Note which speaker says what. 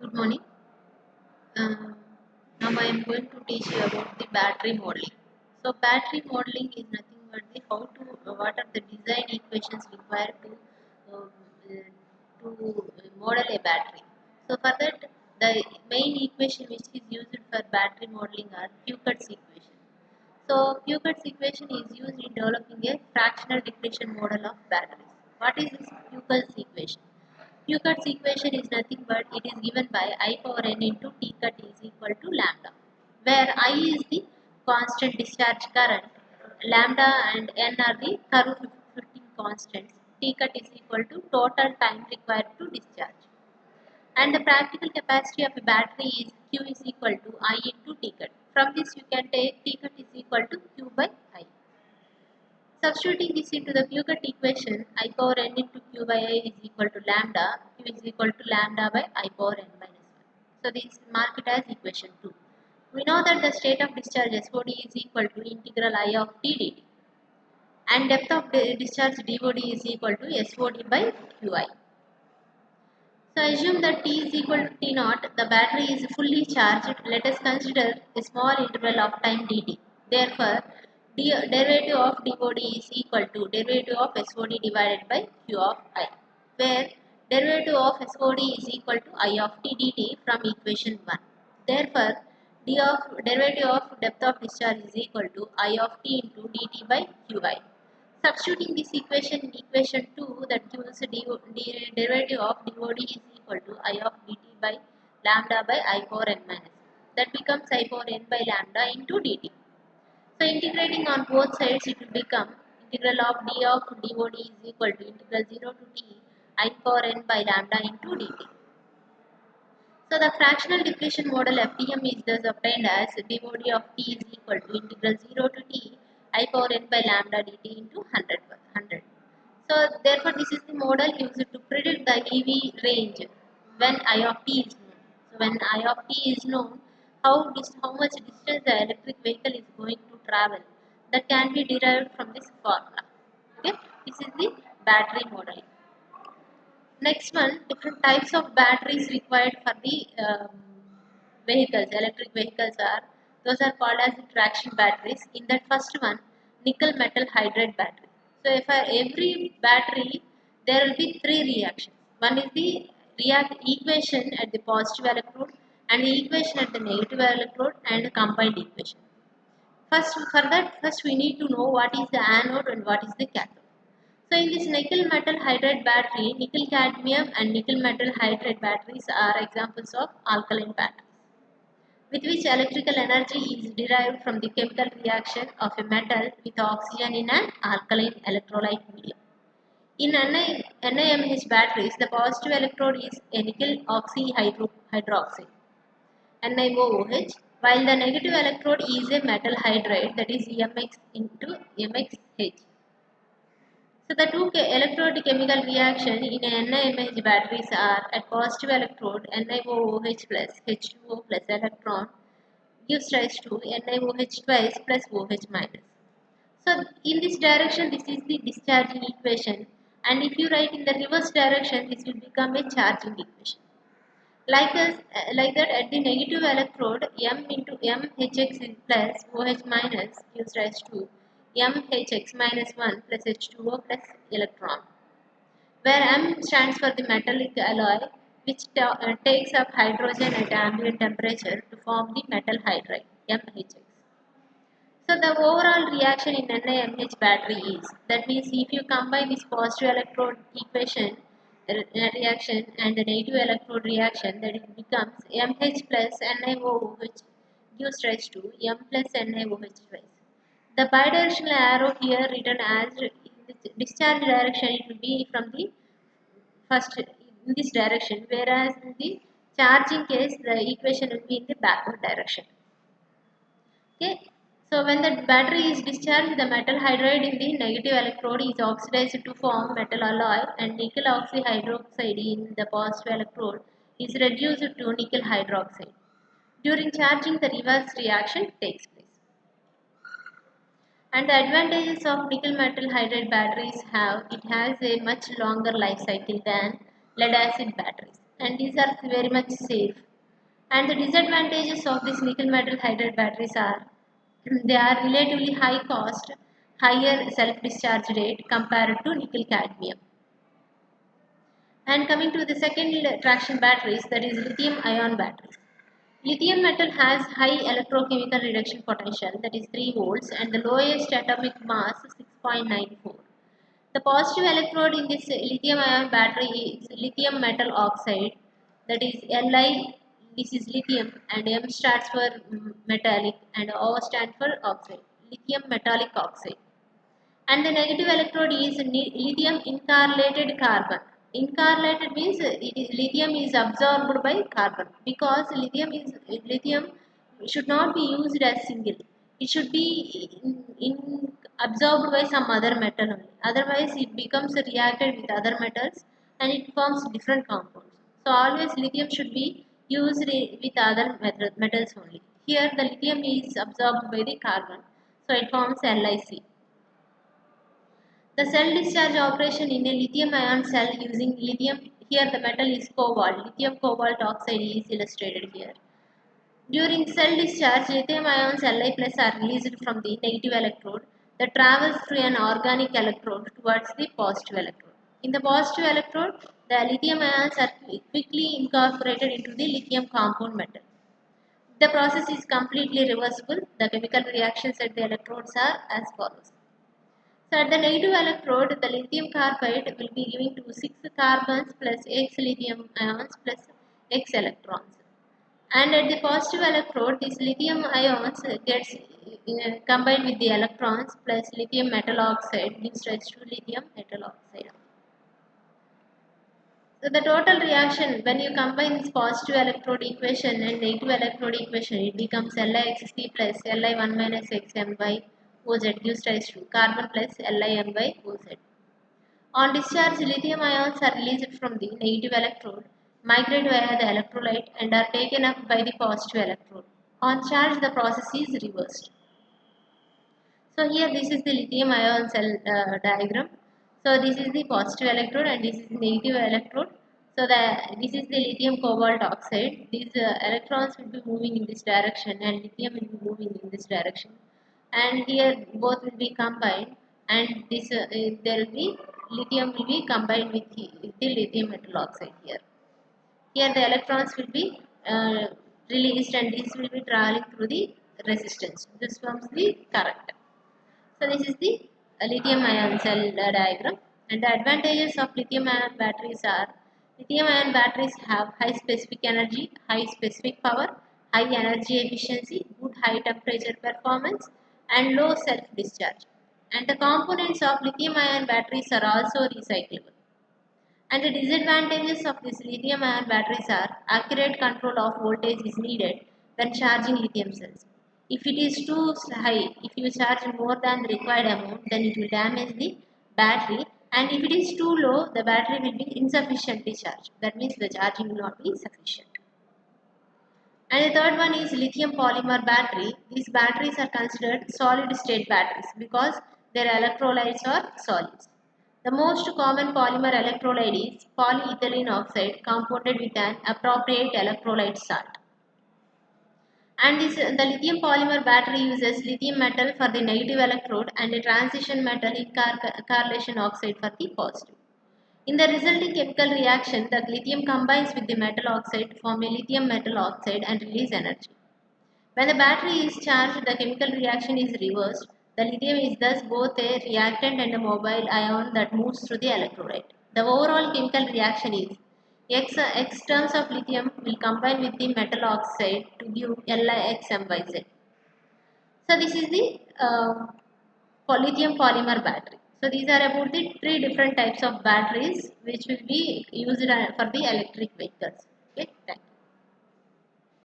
Speaker 1: Good morning. Um, Now I am going to teach you about the battery modeling. So battery modeling is nothing but the how to what are the design equations required to model a battery. So for that, the main equation which is used for battery modeling are Foucault's equation. So Foucault's equation is used in developing a fractional depletion model of batteries. What is this Foucault's equation? Foucault's equation is nothing but it is given by I power n into T cut is equal to lambda, where I is the constant discharge current, lambda and n are the curve fitting constants, T cut is equal to total time required to discharge. And the practical capacity of a battery is Q is equal to I into T cut. From this you can take T cut is equal to Q by I. Substituting this into the Foucault equation, I power n into q by I is equal to lambda, q is equal to lambda by I power n minus 1. So this mark it as equation 2. We know that the state of discharge SOD is equal to integral I of t dt and depth of discharge DOD is equal to SOD by QI. So assume that T is equal to T naught, the battery is fully charged. Let us consider a small interval of time dt. Therefore, derivative of DOD is equal to derivative of SOD divided by Q of I, where derivative of SOD is equal to I of t dt from equation 1. Therefore, derivative of depth of discharge is equal to I of t into dt by Qi. Substituting this equation in equation 2, that gives derivative of dOD is equal to I of dt by lambda by I power n minus. That becomes I power n by lambda into dt. So integrating on both sides, it will become integral of d of dOD is equal to integral 0 to t I power n by lambda into dt. So the fractional depletion model FDM is thus obtained as dOD of t is equal to integral 0 to t I power n by lambda dt into 100. So therefore this is the model used to predict the EV range when I of t is known. So when I of t is known, how much distance the electric vehicle is going to travel, that can be derived from this formula. Okay, this is the battery model. Next one, different types of batteries required for the vehicles, electric vehicles are, those are called as the traction batteries. In that first one, nickel metal hydride battery. So if every battery, there will be three reactions. One is the react equation at the positive electrode and the equation at the negative electrode and the combined equation. First we need to know what is the anode and what is the cathode. So in this nickel metal hydride battery, nickel cadmium and nickel metal hydride batteries are examples of alkaline batteries, with which electrical energy is derived from the chemical reaction of a metal with oxygen in an alkaline electrolyte medium. In NiMH batteries, the positive electrode is a nickel hydroxide NiOOH, while the negative electrode is a metal hydride, that is MX into MXH. So the two electrode chemical reaction in NiMH batteries are at positive electrode NiOOH plus H2O plus electron gives rise to NiOH twice plus OH minus. So in this direction, this is the discharging equation, and if you write in the reverse direction, this will become a charging equation. Like that, at the negative electrode, M into MHX is plus OH minus gives rise to MHX minus 1 plus H2O plus electron, where M stands for the metallic alloy which takes up hydrogen at ambient temperature to form the metal hydride MHX. So the overall reaction in NiMH battery is, that means if you combine this positive electrode equation reaction and the negative electrode reaction, that it becomes MH plus NiOH gives rise to M plus NiOH twice. The bidirectional arrow here written as in the discharge direction, it will be from the first in this direction, whereas in the charging case the equation will be in the backward direction. Okay. So when the battery is discharged, the metal hydride in the negative electrode is oxidized to form metal alloy, and nickel oxyhydroxide in the positive electrode is reduced to nickel hydroxide. During charging, the reverse reaction takes place. And the advantages of nickel metal hydride batteries have, it has a much longer life cycle than lead acid batteries. and these are very much safe. And the disadvantages of these nickel metal hydride batteries are they are relatively high cost, higher self discharge rate compared to nickel cadmium. And coming to the second traction batteries, that is lithium ion batteries. Lithium metal has high electrochemical reduction potential, that is 3 volts, and the lowest atomic mass 6.94. The positive electrode in this lithium ion battery is lithium metal oxide, that is Li, this is lithium, and M stands for metallic, and O stands for oxide, lithium metallic oxide. And the negative electrode is lithium incarlated carbon. Incarlated means lithium is absorbed by carbon, because lithium should not be used as single. It should be absorbed by some other metal only. Otherwise, it becomes reacted with other metals and it forms different compounds. So always lithium should be used with other metals only. Here the lithium is absorbed by the carbon, so it forms LiC. The cell discharge operation in a lithium ion cell using lithium, here the metal is cobalt, lithium cobalt oxide is illustrated here. During cell discharge, lithium ions Li plus are released from the negative electrode that travels through an organic electrode towards the positive electrode. In the positive electrode, the lithium ions are quickly incorporated into the lithium compound metal. The process is completely reversible. The chemical reactions at the electrodes are as follows. So at the negative electrode, the lithium carbide will be giving to 6 carbons plus X lithium ions plus X electrons. And at the positive electrode, these lithium ions gets combined with the electrons plus lithium metal oxide gives rise to lithium metal oxide. So the total reaction when you combine this positive electrode equation and negative electrode equation, it becomes LiXC plus Li1 minus Xm by OZ gives rise to carbon plus Lim by OZ. On discharge, lithium ions are released from the negative electrode, migrate via the electrolyte and are taken up by the positive electrode. On charge, the process is reversed. So here this is the lithium ion cell diagram. So this is the positive electrode and this is the negative electrode. So this is the lithium cobalt oxide. These electrons will be moving in this direction and lithium will be moving in this direction. And here both will be combined, and this there will be lithium will be combined with the lithium metal oxide here. Here the electrons will be released and this will be traveling through the resistance. This forms the current. So this is the lithium ion cell diagram, and the advantages of lithium ion batteries are lithium ion batteries have high specific energy, high specific power, high energy efficiency, good high temperature performance and low self discharge. And the components of lithium ion batteries are also recyclable. And the disadvantages of these lithium ion batteries are accurate control of voltage is needed when charging lithium cells. If it is too high, if you charge more than the required amount, then it will damage the battery. And if it is too low, the battery will be insufficiently charged. That means the charging will not be sufficient. And the third one is lithium polymer battery. These batteries are considered solid state batteries because their electrolytes are solids. The most common polymer electrolyte is polyethylene oxide compounded with an appropriate electrolyte salt. And the lithium polymer battery uses lithium metal for the negative electrode and a transition metal incarnation oxide for the positive. In the resulting chemical reaction, the lithium combines with the metal oxide to form a lithium metal oxide and release energy. When the battery is charged, the chemical reaction is reversed. The lithium is thus both a reactant and a mobile ion that moves through the electrolyte. The overall chemical reaction is X terms of lithium will combine with the metal oxide to give LiXmYz. So this is the lithium polymer battery. So these are about the three different types of batteries which will be used for the electric vehicles. Okay, thank you.